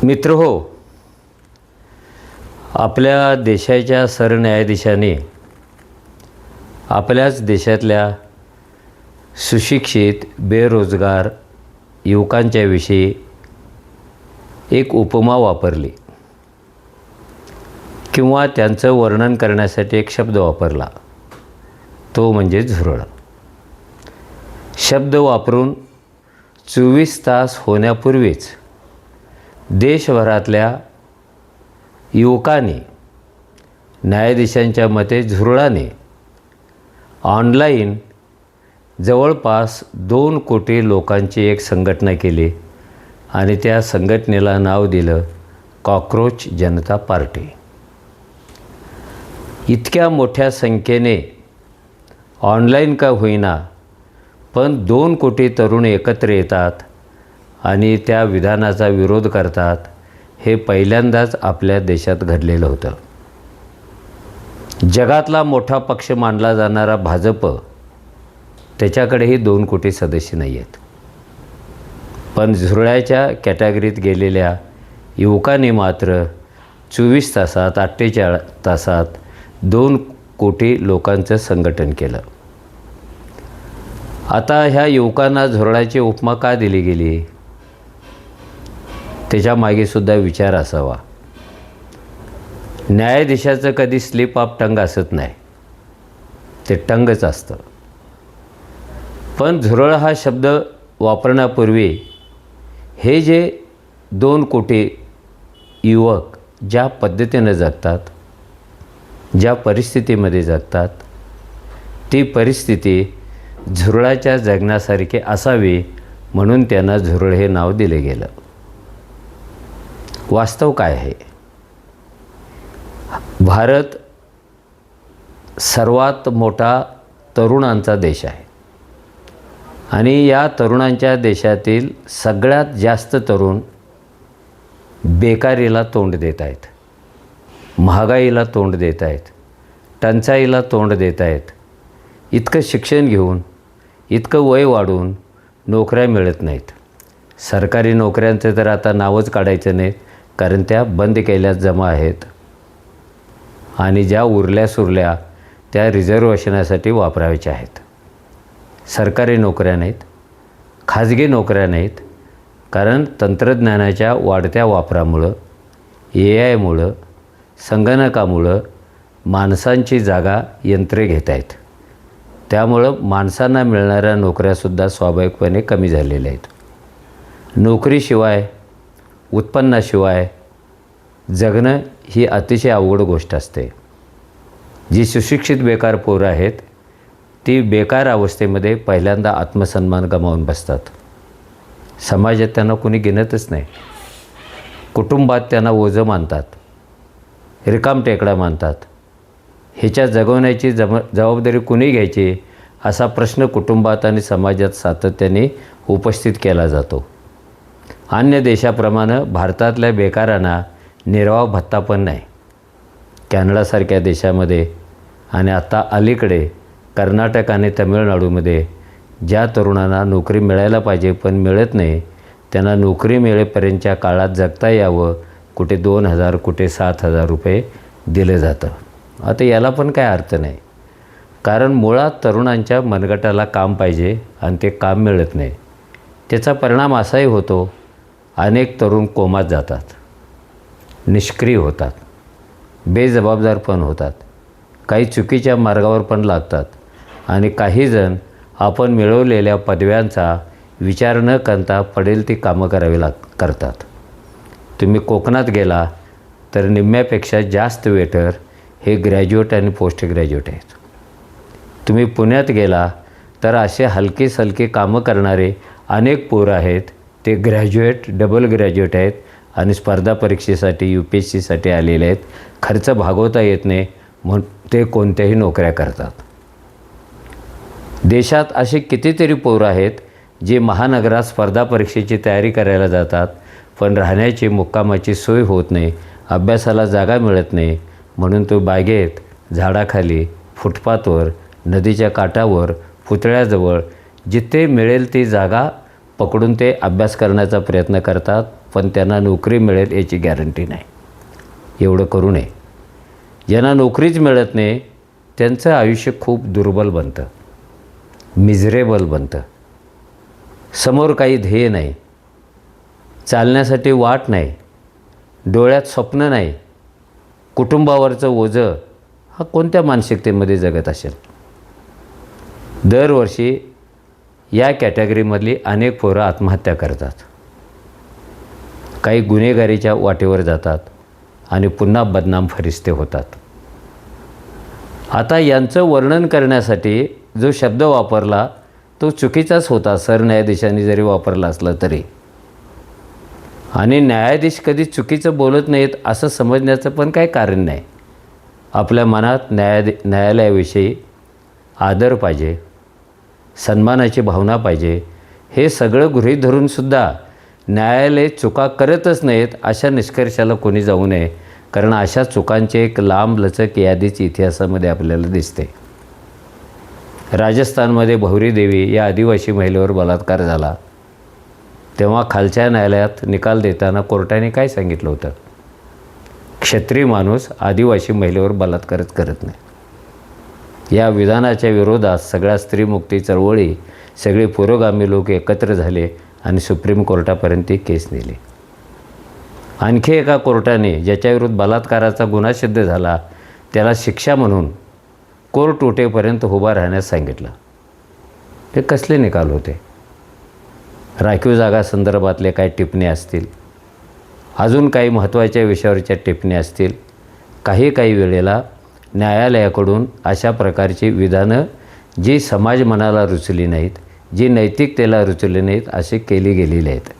मित्रहो, आपल्या देशाच्या सरन्यायाधीशाने आपल्याच देशातल्या सुशिक्षित बेरोजगार युवकांच्या विषयी एक उपमा वापरली किंवा त्यांचं वर्णन करण्यासाठी एक शब्द वापरला, तो म्हणजे झुरळ. शब्द वापरून 24 तास होण्यापूर्वीच देशभरातल्या युवकांनी न्यायाधीशांच्या मते झुरळाने ऑनलाईन जवळपास 2 कोटी लोकांची एक संघटना केली आणि त्या संघटनेला नाव दिलं कॉकरोच जनता पार्टी. इतक्या मोठ्या संख्येने ऑनलाईन का होईना पण 2 कोटी तरुण एकत्र येतात आणि त्या विधानाचा विरोध करतात, हे पहिल्यांदाच आपल्या देशात घडलेलं होतं. जगातला मोठा पक्ष मानला जाणारा भाजप, त्याच्याकडेही 2 कोटी सदस्य नाही आहेत. पण झुरळाच्या कॅटेगरीत गेलेल्या युवकांनी मात्र 24 तासात 48 तासात 2 कोटी लोकांचं संघटन केलं. आता ह्या युवकांना झुरळाची उपमा का दिली गेली, त्याच्या मागेसुद्धा विचार असावा. न्यायाधीशाचं कधी स्लिप ऑफ टंग असत नाही, ते टंगच असतं. पण झुरळ हा शब्द वापरण्यापूर्वी हे जे 2 कोटी युवक ज्या पद्धतीनं जगतात, ज्या परिस्थितीमध्ये जगतात, ती परिस्थिती झुरळाच्या जगण्यासारखी असावी म्हणून त्यांना झुरळ हे नाव दिले गेलं. वास्तव काय आहे? भारत सर्वात मोठा तरुणांचा देश आहे आणि या तरुणांच्या देशातील सगळ्यात जास्त तरुण बेकारीला तोंड देत आहेत, महागाईला तोंड देत आहेत, टंचाईला तोंड देत आहेत. इतकं शिक्षण घेऊन, इतकं वय वाढून नोकऱ्या मिळत नाहीत. सरकारी नोकऱ्यांचं तर आता नावच काढायचं नाही, कारण त्या बंद केल्या जमा आहेत आणि ज्या उरल्या सुरल्या त्या रिझर्वेशनासाठी वापरायच्या आहेत. सरकारी नोकऱ्या नाहीत, खाजगी नोकऱ्या नाहीत, कारण तंत्रज्ञानाच्या वाढत्या वापरामुळं, AI मुळं, संगणकामुळं माणसांची जागा यंत्रे घेत आहेत. त्यामुळं माणसांना मिळणाऱ्या नोकऱ्यासुद्धा स्वाभाविकपणे कमी झालेल्या आहेत. नोकरीशिवाय, उत्पन्नाशिवाय जगणं ही अतिशय अवघड गोष्ट असते. जी सुशिक्षित बेकार पोरं आहेत, ती बेकार अवस्थेमध्ये पहिल्यांदा आत्मसन्मान गमावून बसतात. समाजात त्यांना कुणी गिनतच नाही, कुटुंबात त्यांना ओझं मानतात, रिकामटेकडा मानतात. ह्याच्या जगवण्याची जबाबदारी कुणी घ्यायची असा प्रश्न कुटुंबात आणि समाजात सातत्याने उपस्थित केला जातो. अन्य देशाप्रमाणे भारतातल्या बेकारांना निर्वाह भत्ता पण नाही. कॅनडासारख्या देशामध्ये आणि आता अलीकडे कर्नाटक आणि तमिळनाडूमध्ये ज्या तरुणांना नोकरी मिळायला पाहिजे पण मिळत नाही, त्यांना नोकरी मिळेपर्यंतच्या काळात जगता यावं, कुठे 2,000 कुठे 7,000 रुपये दिलं जातं. आता याला पण काय अर्थ नाही, कारण मुळात तरुणांच्या मनगटाला काम पाहिजे आणि ते काम मिळत नाही. त्याचा परिणाम असाही होतो, अनेक तरुण कोमात जातात, निष्क्रिय होतात, बेजबाबदार पण होतात, काही चुकीच्या मार्गावर पण लागतात आणि काहीजण आपण मिळवलेल्या पदव्यांचा विचार न करता पडेल ती कामं करतात. तुम्ही कोकणात गेला तर निम्म्यापेक्षा जास्त वेटर हे ग्रॅज्युएट आणि पोस्ट ग्रॅज्युएट आहेत. तुम्ही पुण्यात गेला तर असे हलकी सलकी कामं करणारे अनेक पोरं आहेत, ते ग्रॅज्युएट, डबल ग्रॅज्युएट आहेत आणि स्पर्धा परीक्षेसाठी UPSCसाठी आलेले आहेत. खर्च भागवता येत नाही म्हणून ते कोणत्याही नोकऱ्या करतात. देशात असे कितीतरी पोरं आहेत जे महानगरात स्पर्धा परीक्षेची तयारी करायला जातात, पण राहण्याची मुक्कामाची सोय होत नाही, अभ्यासाला जागा मिळत नाही, म्हणून तो बागेत, झाडाखाली, फुटपाथवर, नदीच्या काठावर, पुतळ्याजवळ जिथे मिळेल ती जागा पकडून ते अभ्यास करण्याचा प्रयत्न करतात, पण त्यांना नोकरी मिळेल याची गॅरंटी नाही. एवढं करू नये. ज्यांना नोकरीच मिळत नाही त्यांचं आयुष्य खूप दुर्बल बनतं, मिझरेबल बनतं. समोर काही ध्येय नाही, चालण्यासाठी वाट नाही, डोळ्यात स्वप्न नाही, कुटुंबावरचं ओझं हा कोणत्या मानसिकतेमध्ये जगत असेल. दरवर्षी या कॅटेगरीमधली अनेक पोरं आत्महत्या करतात, काही गुन्हेगारीच्या वाटेवर जातात आणि पुन्हा बदनाम फरिश्ते होतात. आता यांचं वर्णन करण्यासाठी जो शब्द वापरला तो चुकीचाच होता, सरन्यायाधीशांनी जरी वापरला असला तरी. आणि न्यायाधीश कधी चुकीचं बोलत नाहीत असं समजण्याचं पण काही कारण नाही. आपल्या मनात न्यायालयाविषयी आदर पाहिजे, सन्मानाची भावना पाहिजे. हे सगळं गृहीत धरूनसुद्धा न्यायालय चुका करतच नाहीत अशा निष्कर्षाला कोणी जाऊ नये, कारण अशा चुकांची एक लांबलचक यादीच इतिहासामध्ये आपल्याला दिसते. राजस्थानमध्ये भौरी देवी या आदिवासी महिलेवर बलात्कार झाला तेव्हा खालच्या न्यायालयात निकाल देताना कोर्टाने काय सांगितलं होतं? क्षत्रिय माणूस आदिवासी महिलेवर बलात्कारच करत नाही. या विधानाच्या विरोधात सगळ्या स्त्रीमुक्ती चळवळी, सगळे पुरोगामी लोक एकत्र झाले आणि सुप्रीम कोर्टापर्यंत ती केस नेली. आणखी एका कोर्टाने ज्याच्याविरुद्ध बलात्काराचा गुन्हा सिद्ध झाला त्याला शिक्षा म्हणून कोर्ट उठेपर्यंत उभा राहण्यास सांगितलं. ते कसले निकाल होते? राखीव जागा संदर्भातले काही टिप्पणी असतील, अजून काही महत्त्वाच्या विषयावरच्या टिप्पणी असतील. काही वेळेला न्यायालयाकडून अशा प्रकारची विधानं जी समाज मनाला रुचली नाहीत, जी नैतिकतेला रुचली नाहीत अशी केली गेलेली आहेत.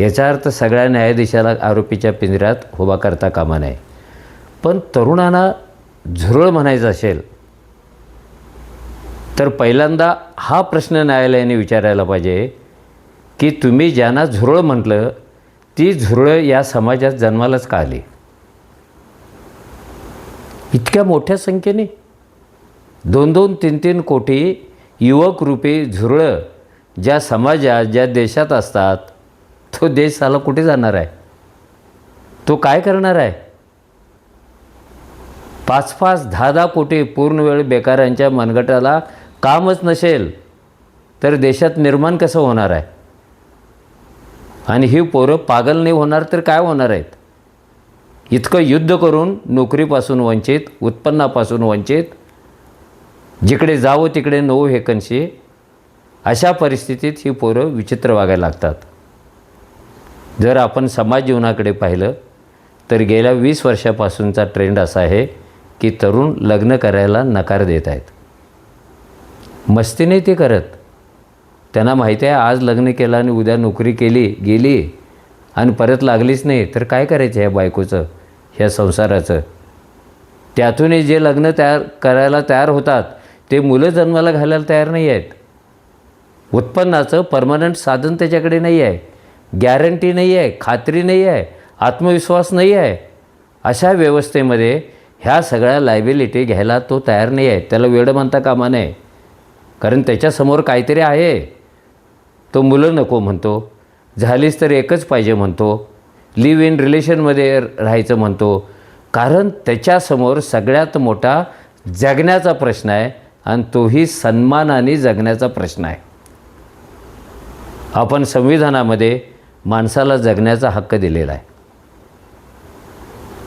याचा अर्थ सगळ्या न्यायाधीशाला आरोपीच्या पिंजऱ्यात उभा करता कामा नये. पण तरुणांना झुरळ म्हणायचं असेल तर पहिल्यांदा हा प्रश्न न्यायालयाने विचारायला पाहिजे की तुम्ही ज्यांना झुरळ म्हटलं ती झुरळं या समाजात जन्मालाच का आली? इतक्या मोठ्या संख्येने 2-2, 3-3 कोटी युवकरूपी झुरळं ज्या समाजात, ज्या देशात असतात, तो देश साला कुठे जाणार आहे? तो काय करणार आहे? 5-5, 10-10 कोटी पूर्णवेळ बेकारांच्या मनगटाला कामच नसेल तर देशात निर्माण कसं होणार आहे? आणि ही पोरं पागल नाही होणार तर काय होणार आहेत? इतकं युद्ध करून नोकरीपासून वंचित, उत्पन्नापासून वंचित, जिकडे जावं तिकडे नो व्हेकन्सी, अशा परिस्थितीत ही पोरं विचित्र वागायला लागतात. जर आपण समाज जीवनाकडे पाहिलं तर गेल्या 20 वर्षापासूनचा ट्रेंड असा आहे की तरुण लग्न करायला नकार देत आहेत. मस्ती नाही ते करत. त्यांना माहिती आहे आज लग्न केलं आणि उद्या नोकरी केली गेली आणि परत लागलीच नाही तर काय करायचं ह्या बायकोचं, ह्या संसाराचं. त्यातूनही जे लग्न करायला तयार होतात ते मुलं जन्माला घालायला तयार नाही आहेत. उत्पन्नाचं परमनंट साधन त्याच्याकडे नाही आहे, गॅरंटी नाही आहे, खात्री नाही आहे, आत्मविश्वास नाही आहे. अशा व्यवस्थेमध्ये ह्या सगळ्या लायबिलिटी घ्यायला तो तयार नाही आहे. त्याला वेडं म्हणता कामा नये, कारण त्याच्यासमोर काहीतरी आहे. तो मुलं नको म्हणतो, झालीच तर एकच पाहिजे म्हणतो, लिव्ह इन रिलेशनमध्ये राहायचं म्हणतो, कारण त्याच्यासमोर सगळ्यात मोठा जगण्याचा प्रश्न आहे आणि तोही सन्मानाने जगण्याचा प्रश्न आहे. आपण संविधानामध्ये माणसाला जगण्याचा हक्क दिलेला आहे,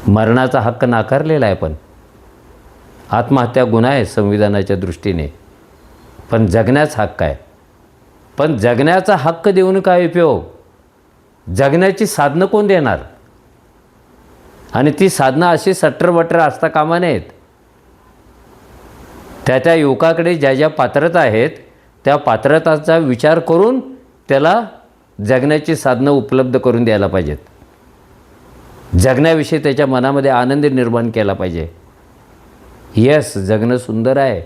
मरणाचा हक्क नाकारलेला आहे. पण आत्महत्या गुन्हा आहे संविधानाच्या दृष्टीने, पण जगण्याचा हक्क आहे. पण जगण्याचा हक्क देऊन काय उपयोग? जगण्याची साधनं कोण देणार? आणि ती साधनं अशी सट्टरबट्टर असता कामा नयेत. त्या युवकाकडे ज्या ज्या पात्रता आहेत त्या पात्रताचा विचार करून त्याला जगण्याची साधनं उपलब्ध करून द्यायला पाहिजेत. जगण्याविषयी त्याच्या मनामध्ये आनंद निर्माण केला पाहिजे. यस, जगणं सुंदर आहे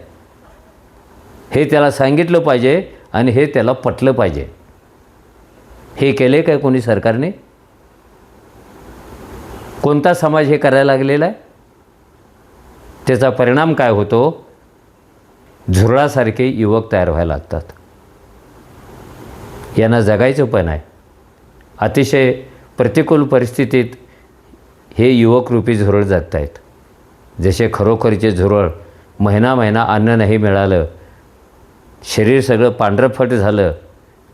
हे त्याला सांगितलं पाहिजे आणि हे त्याला पटलं पाहिजे. हे केले काय कोणी सरकारने? कोणता समाज हे करायला लागलेला आहे? त्याचा परिणाम काय होतो? झुरळासारखे युवक तयार व्हायला लागतात. यांना जगायचं पण आहे. अतिशय प्रतिकूल परिस्थितीत हे युवकरूपी झुरळ जगत आहेत. जसे खरोखरचे झुरळ महिना महिना अन्न नाही मिळालं, शरीर सगळं पांढरफट झालं,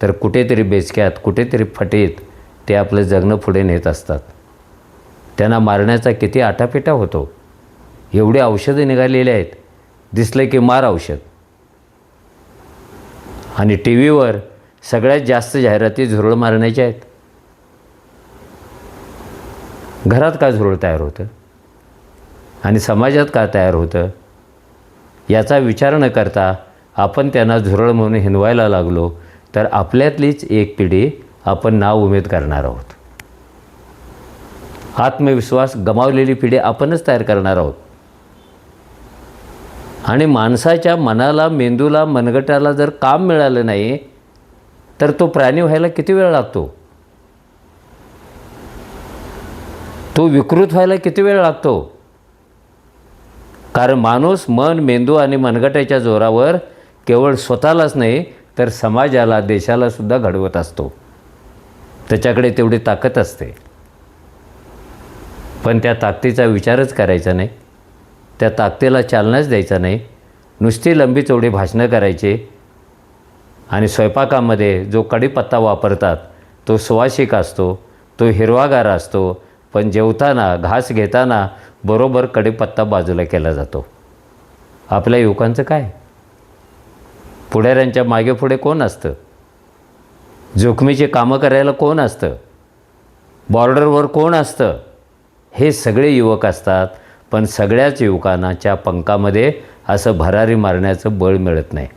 तर कुठेतरी बेचक्यात कुठेतरी फटीत ते आपलं जगणं पुढे नेत असतात. त्यांना मारण्याचा किती आटापिटा होतो. एवढे औषधं निघालेले आहेत, दिसलं की मार औषध. आणि टी व्हीवर सगळ्यात जास्त जाहिराती झुरळ मारण्याच्या आहेत. घरात का झुरळ तयार होतं आणि समाजात का तयार होतं याचा विचार न करता आपण त्यांना झुरळ म्हणून हिनवायला लागलो तर आपल्यातलीच एक पिढी आपण नाउमेद करणार आहोत. आत्मविश्वास गमावलेली पिढी आपणच तयार करणार आहोत. आणि माणसाच्या मनाला, मेंदूला, मनगटाला जर काम मिळालं नाही तर तो प्राणी व्हायला किती वेळ लागतो, तो विकृत व्हायला किती वेळ लागतो. कारण माणूस मन, मेंदू आणि मनगटाच्या जोरावर केवळ स्वतःलाच नाही तर समाजाला, देशाला सुद्धा घडवत असतो. त्याच्याकडे तेवढी ताकद असते. पण त्या ताकदीचा विचारच करायचा नाही, त्या ताकदीला चालनाच द्यायचा नाही. नुसती लंबी चौडी भाषणं करायची आणि स्वयंपाकामध्ये जो कढीपत्ता वापरतात तो सुवासिक असतो, तो हिरवागार असतो, पण जेवताना, घास घेताना बरोबर कढीपत्ता बाजूला केला जातो. आपल्या युवकांचं काय? पुढाऱ्यांच्या मागे पुढे कोण असतं? जोखमीची कामं करायला कोण असतं? बॉर्डरवर कोण असतं? हे सगळे युवक असतात. पण सगळ्याच युवकांच्या पंखामध्ये असं भरारी मारण्याचं बळ मिळत नाही.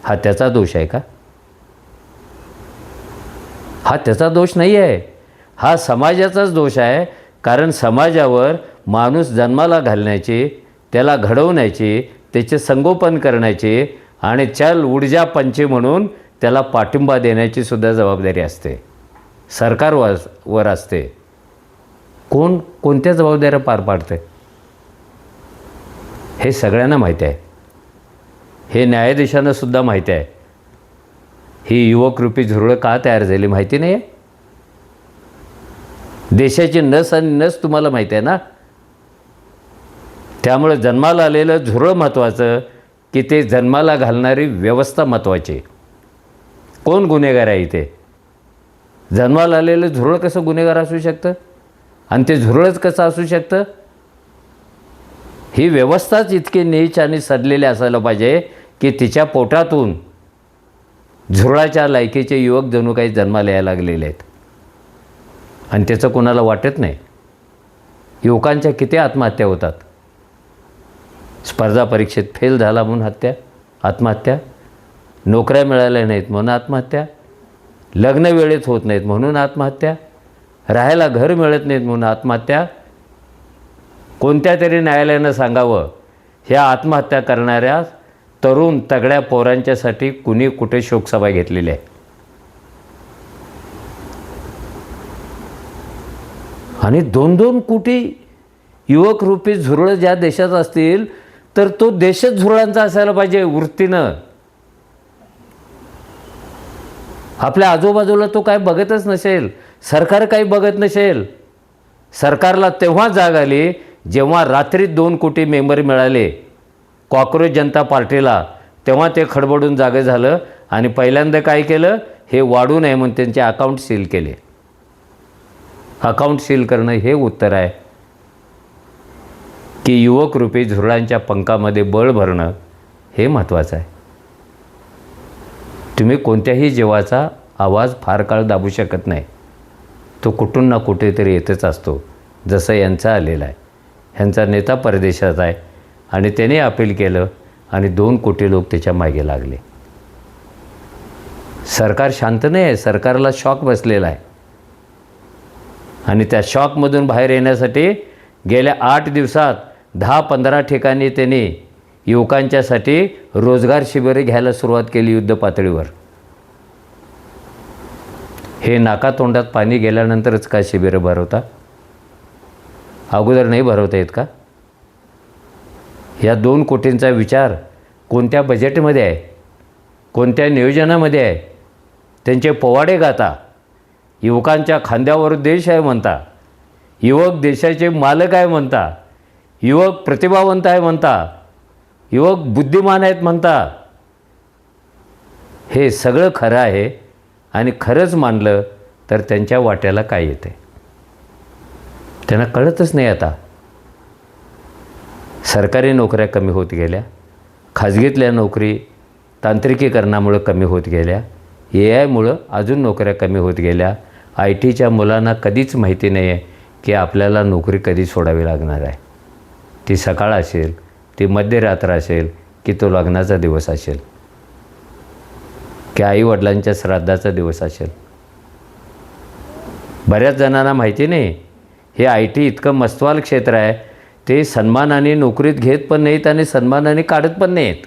हा त्याचा दोष आहे का? हा त्याचा दोष नाही आहे, हा समाजाचाच दोष आहे. कारण समाजावर माणूस जन्माला घालण्याची, त्याला घडवण्याची, त्याचे संगोपन करण्याची आणि चल ऊर्जा पंची म्हणून त्याला पाठिंबा देण्याची सुद्धा जबाबदारी असते, सरकारवर असते. कोण कोणत्या जबाबदाऱ्या पार पाडते हे सगळ्यांना माहिती आहे. हे न्यायाधीशांना सुद्धा माहिती आहे. ही युवकरूपी झुरळं का तयार झाली माहिती नाही आहे. देशाची नस आणि नस तुम्हाला माहिती आहे ना. त्यामुळे जन्माला आलेलं झुरळ महत्त्वाचं की ते जन्माला घालणारी व्यवस्था महत्त्वाची. कोण गुन्हेगार आहे इथे? जन्माला आलेलं झुरळ कसं गुन्हेगार असू शकतं आणि ते झुरळच कसं असू शकतं? ही व्यवस्थाच इतकी नीच आणि सडलेली असायला पाहिजे की तिच्या पोटातून झुरळाच्या लायकीचे युवक जणू काही जन्माला यायला लागलेले आहेत आणि त्याचं कोणाला वाटत नाही. युवकांच्या किती आत्महत्या होतात. स्पर्धा परीक्षेत फेल झाला म्हणून आत्महत्या, नोकऱ्या मिळाल्या नाहीत म्हणून आत्महत्या, लग्न वेळेत होत नाहीत म्हणून आत्महत्या, राहायला घर मिळत नाहीत म्हणून आत्महत्या. कोणत्या तरी न्यायालयानं सांगावं ह्या आत्महत्या करणाऱ्या तरुण तगड्या पोरांच्यासाठी कुणी कुठे शोकसभा घेतलेली आहे. आणि 2-2 कोटी युवकरूपी झुरळं ज्या देशात असतील तर तो देशच झुरळांचा असायला पाहिजे वृत्तीनं. आपल्या आजूबाजूला तो काय बघतच नसेल, सरकार काही बघत नसेल. सरकारला तेव्हा जाग आली जेव्हा रात्रीत 2 कोटी मेंबर मिळाले कॉक्रोच जनता पार्टीला, तेव्हा ते खडबडून जागे झालं आणि पहिल्यांदा काय केलं, हे वाढू नये म्हणून त्यांचे अकाउंट सील केले. अकाउंट सील करणं हे उत्तर आहे की युवकरूपी झुरळांच्या पंखामध्ये बळ भरणं हे महत्त्वाचं आहे. तुम्ही कोणत्याही जीवाचा आवाज फार काळ दाबू शकत नाही. तो कुठून ना कुठेतरी येतच असतो. जसं यांचा आलेला आहे. ह्यांचा नेता परदेशात आहे आणि त्याने अपील केलं आणि 2 कोटी लोक त्याच्या मागे लागले. सरकार शांत नाही आहे. सरकारला शॉक बसलेला आहे आणि त्या शॉकमधून बाहेर येण्यासाठी गेल्या 8 दिवसात 10-15 ठिकाणी त्यांनी युवकांच्यासाठी रोजगार शिबिरे घ्यायला सुरुवात केली युद्ध पातळीवर. हे नाकातोंडात पाणी गेल्यानंतरच का शिबिरं भरवता? अगोदर नाही भरवता येत का? या 2 कोटींचा विचार कोणत्या बजेटमध्ये आहे, कोणत्या नियोजनामध्ये आहे? त्यांचे पोवाडे गाता, युवकांच्या खांद्यावर देश आहे म्हणता, युवक देशाचे मालक आहे म्हणता, युवक प्रतिभावंत आहे म्हणता, युवक बुद्धिमान आहेत म्हणता. हे सगळं खरं आहे आणि खरंच मानलं तर त्यांच्या वाट्याला काय येते त्यांना कळतच नाही. आता सरकारी नोकऱ्या कमी होत गेल्या, खाजगीतल्या नोकरी तांत्रिकीकरणामुळं कमी होत गेल्या, AI मुळं अजून नोकऱ्या कमी होत गेल्या. IT च्या मुलांना कधीच माहिती नाही आहे की आपल्याला नोकरी कधी सोडावी लागणार आहे. ती सकाळ असेल, ती मध्यरात्र असेल, की तो लग्नाचा दिवस असेल, की आईवडिलांच्या श्राद्धाचा दिवस असेल. बऱ्याच जणांना माहिती नाही हे IT इतकं मस्तवाल क्षेत्र आहे, ते सन्मानाने नोकरीत घेत पण नाहीत आणि सन्मानाने काढत पण नाहीत.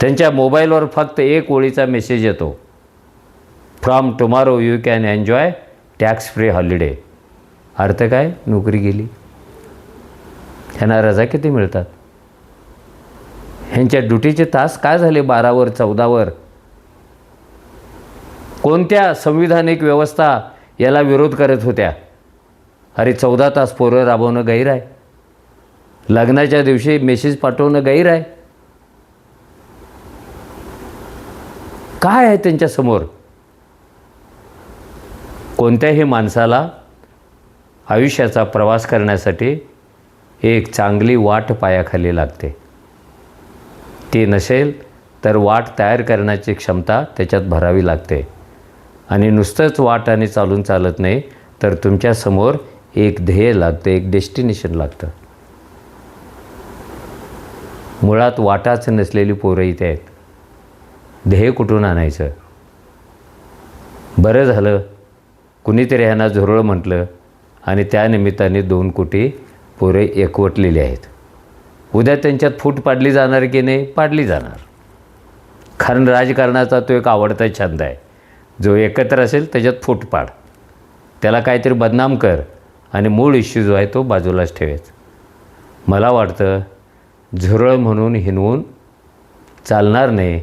त्यांच्या मोबाईलवर फक्त एक ओळीचा मेसेज येतो, from tomorrow you can enjoy tax free holiday. अर्थ काय? नोकरी गेली. ह्यांना रजा किती मिळतात? ह्यांच्या ड्युटीचे तास काय झाले? 12वर 14वर. कोणत्या संविधानिक व्यवस्था याला विरोध करत होत्या? अरे 14 तास पोरं राबवणं गैर आहे, लग्नाच्या दिवशी मेसेज पाठवणं गैर आहे. काय आहे त्यांच्यासमोर? कोणत्याही माणसाला आयुष्याचा प्रवास करण्यासाठी एक चांगली वाट पायाखाली लागते. ती नसेल तर वाट तयार करण्याची क्षमता त्याच्यात भरावी लागते. आणि नुसतंच वाट आणि चालून चालत नाही, तर तुमच्यासमोर एक ध्येय लागतं, एक डेस्टिनेशन लागतं. मुळात वाटाच नसलेली पोरं इथे आहेत. ध्येय कुठून आणायचं? बरं झालं कुणीतरी ह्यांना झुरळ म्हटलं आणि त्यानिमित्ताने 2 कोटी पोरे एकवटलेली आहेत. उद्या त्यांच्यात फूट पाडली जाणार की नाही? पाडली जाणार. कारण राजकारणाचा तो एक आवडता छंद आहे. जो एकत्र असेल त्याच्यात फूट पाड, त्याला काहीतरी बदनाम कर आणि मूळ इश्यू जो आहे तो बाजूलाच ठेवायचा. मला वाटतं झुरळ म्हणून हिनवून चालणार नाही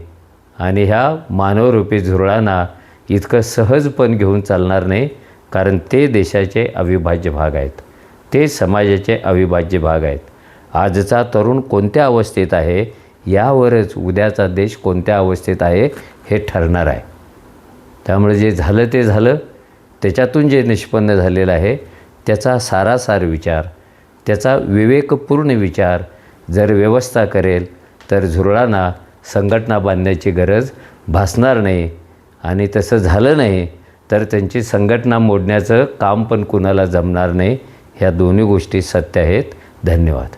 आणि ह्या मानवरूपी झुरळांना इतकं सहजपण घेऊन चालणार नाही. कारण ते देशाचे अविभाज्य भाग आहेत, ते समाजाचे अविभाज्य भाग आहेत. आजचा तरुण कोणत्या अवस्थेत आहे यावरच उद्याचा देश कोणत्या अवस्थेत आहे हे ठरणार आहे. त्यामुळे जे झालं ते झालं, त्याच्यातून जे निष्पन्न झालेलं आहे त्याचा सारासार विचार, त्याचा विवेकपूर्ण विचार जर व्यवस्था करेल तर झुरळांना संघटना बांधण्याची गरज भासणार नाही. आणि तसं झालं नाही तर त्यांची संघटना मोडण्याचं काम पण कुणाला जमणार नाही. ह्या दोन्ही गोष्टी सत्य आहेत. धन्यवाद.